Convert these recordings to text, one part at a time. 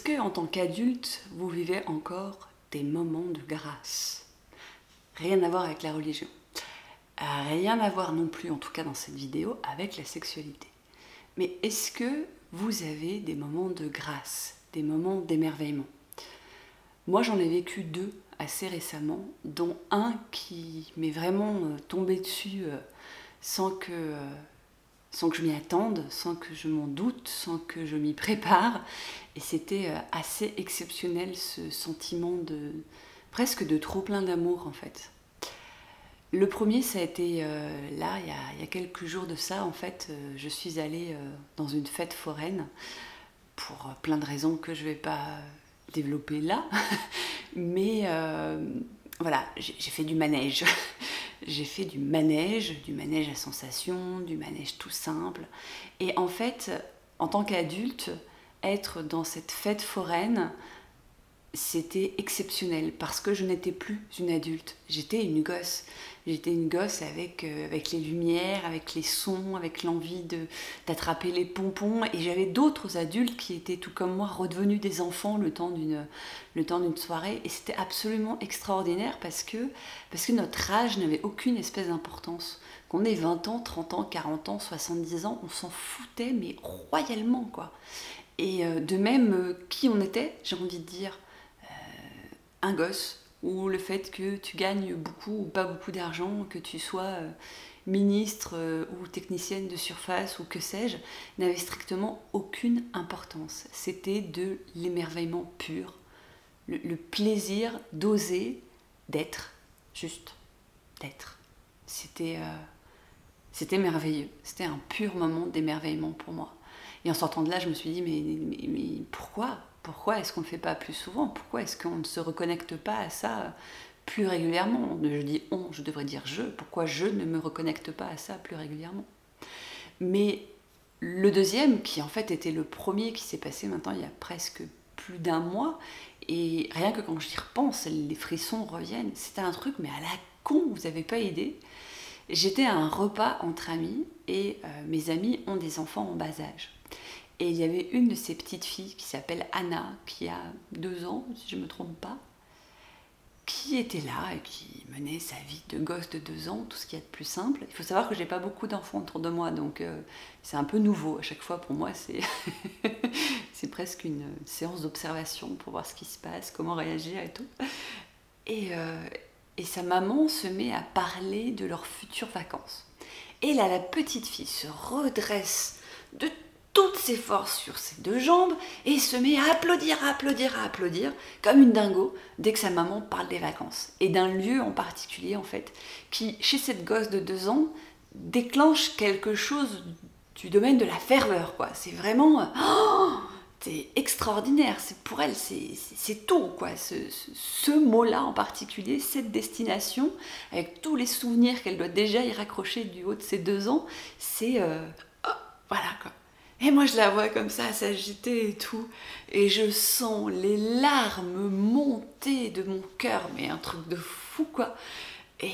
que, en tant qu'adulte, vous vivez encore des moments de grâce? Rien à voir avec la religion. Rien à voir non plus, en tout cas dans cette vidéo, avec la sexualité. Mais est-ce que vous avez des moments de grâce, des moments d'émerveillement? Moi, j'en ai vécu deux assez récemment, dont un qui m'est vraiment tombé dessus sans que je m'y attende, sans que je m'en doute, sans que je m'y prépare. Et c'était assez exceptionnel, ce sentiment de presque de trop plein d'amour en fait. Le premier, ça a été là, il y a quelques jours de ça. En fait, je suis allée dans une fête foraine pour plein de raisons que je ne vais pas développer là. Mais voilà, j'ai fait du manège. J'ai fait du manège à sensation, du manège tout simple. Et en fait, en tant qu'adulte, être dans cette fête foraine, c'était exceptionnel parce que je n'étais plus une adulte. J'étais une gosse. J'étais une gosse avec les lumières, avec les sons, avec l'envie d'attraper les pompons. Et j'avais d'autres adultes qui étaient tout comme moi redevenus des enfants le temps d'une soirée. Et c'était absolument extraordinaire parce que notre âge n'avait aucune espèce d'importance. Qu'on ait 20 ans, 30 ans, 40 ans, 70 ans, on s'en foutait mais royalement quoi. Et de même, qui on était, j'ai envie de dire, un gosse, ou le fait que tu gagnes beaucoup ou pas beaucoup d'argent, que tu sois ministre ou technicienne de surface ou que sais-je, n'avait strictement aucune importance. C'était de l'émerveillement pur, le plaisir d'oser, d'être, juste d'être. C'était merveilleux, c'était un pur moment d'émerveillement pour moi. Et en sortant de là, je me suis dit, mais pourquoi ? Pourquoi est-ce qu'on ne le fait pas plus souvent? Pourquoi est-ce qu'on ne se reconnecte pas à ça plus régulièrement? Je dis on, je devrais dire je. Pourquoi je ne me reconnecte pas à ça plus régulièrement? Mais le deuxième, qui en fait était le premier qui s'est passé maintenant il y a presque plus d'un mois, et rien que quand j'y repense, les frissons reviennent. C'était un truc, mais à la con, vous n'avez pas idée. J'étais à un repas entre amis et mes amis ont des enfants en bas âge. Et il y avait une de ces petites filles qui s'appelle Anna, qui a 2 ans, si je ne me trompe pas, qui était là et qui menait sa vie de gosse de 2 ans, tout ce qu'il y a de plus simple. Il faut savoir que je n'ai pas beaucoup d'enfants autour de moi, donc c'est un peu nouveau. À chaque fois, pour moi, c'est presque une séance d'observation pour voir ce qui se passe, comment réagir et tout. Et sa maman se met à parler de leurs futures vacances. Et là, la petite fille se redresse de toutes ses forces sur ses 2 jambes et se met à applaudir, comme une dingo dès que sa maman parle des vacances. Et d'un lieu en particulier, en fait, qui, chez cette gosse de 2 ans, déclenche quelque chose du domaine de la ferveur, quoi. C'est vraiment... c'est extraordinaire, pour elle, c'est tout, quoi. Ce mot-là en particulier, cette destination, avec tous les souvenirs qu'elle doit déjà y raccrocher du haut de ses 2 ans, c'est... voilà, quoi. Et moi, je la vois comme ça, s'agiter et tout, et je sens les larmes monter de mon cœur, mais un truc de fou, quoi. Et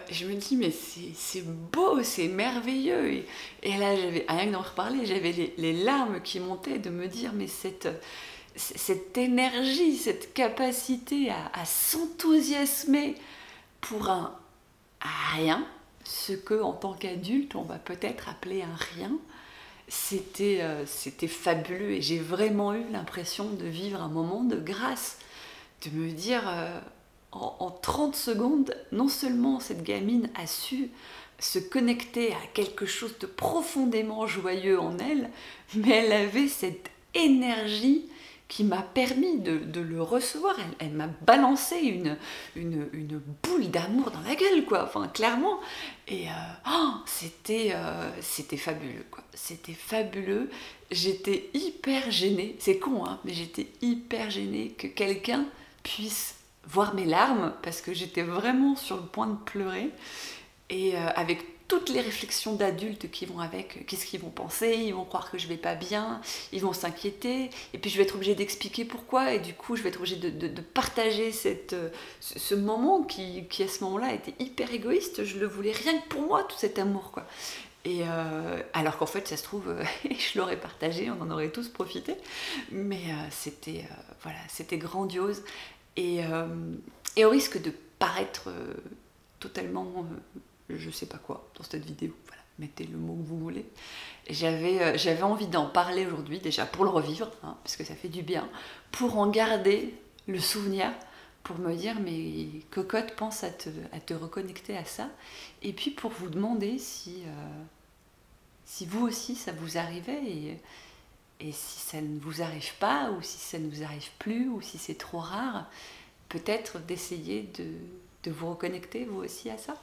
je me dis, mais c'est beau, c'est merveilleux. Et là, rien que d'en reparler, j'avais les larmes qui montaient de me dire, mais cette énergie, cette capacité à s'enthousiasmer pour un rien, ce que en tant qu'adulte, on va peut-être appeler un rien, c'était fabuleux. Et j'ai vraiment eu l'impression de vivre un moment de grâce, de me dire... En 30 secondes, non seulement cette gamine a su se connecter à quelque chose de profondément joyeux en elle, mais elle avait cette énergie qui m'a permis de le recevoir. Elle m'a balancé une boule d'amour dans la gueule, quoi. Enfin, clairement. Et c'était fabuleux, quoi. C'était fabuleux. J'étais hyper gênée. C'est con, hein, mais j'étais hyper gênée que quelqu'un puisse voir mes larmes, parce que j'étais vraiment sur le point de pleurer, et avec toutes les réflexions d'adultes qui vont avec, qu'est-ce qu'ils vont penser, ils vont croire que je vais pas bien, ils vont s'inquiéter, et puis je vais être obligée d'expliquer pourquoi, et du coup je vais être obligée de partager ce moment qui à ce moment-là était hyper égoïste. Je le voulais rien que pour moi, tout cet amour, quoi. Et alors qu'en fait, ça se trouve, je l'aurais partagé, on en aurait tous profité. Mais voilà, c'était grandiose. Et au risque de paraître totalement, je sais pas quoi, dans cette vidéo, voilà, mettez le mot que vous voulez. J'avais envie d'en parler aujourd'hui, déjà pour le revivre, hein, parce que ça fait du bien, pour en garder le souvenir, pour me dire, mais cocotte, pense à te reconnecter à ça. Et puis pour vous demander si vous aussi ça vous arrivait, et si ça ne vous arrive pas, ou si ça ne vous arrive plus, ou si c'est trop rare, peut-être d'essayer de vous reconnecter vous aussi à ça.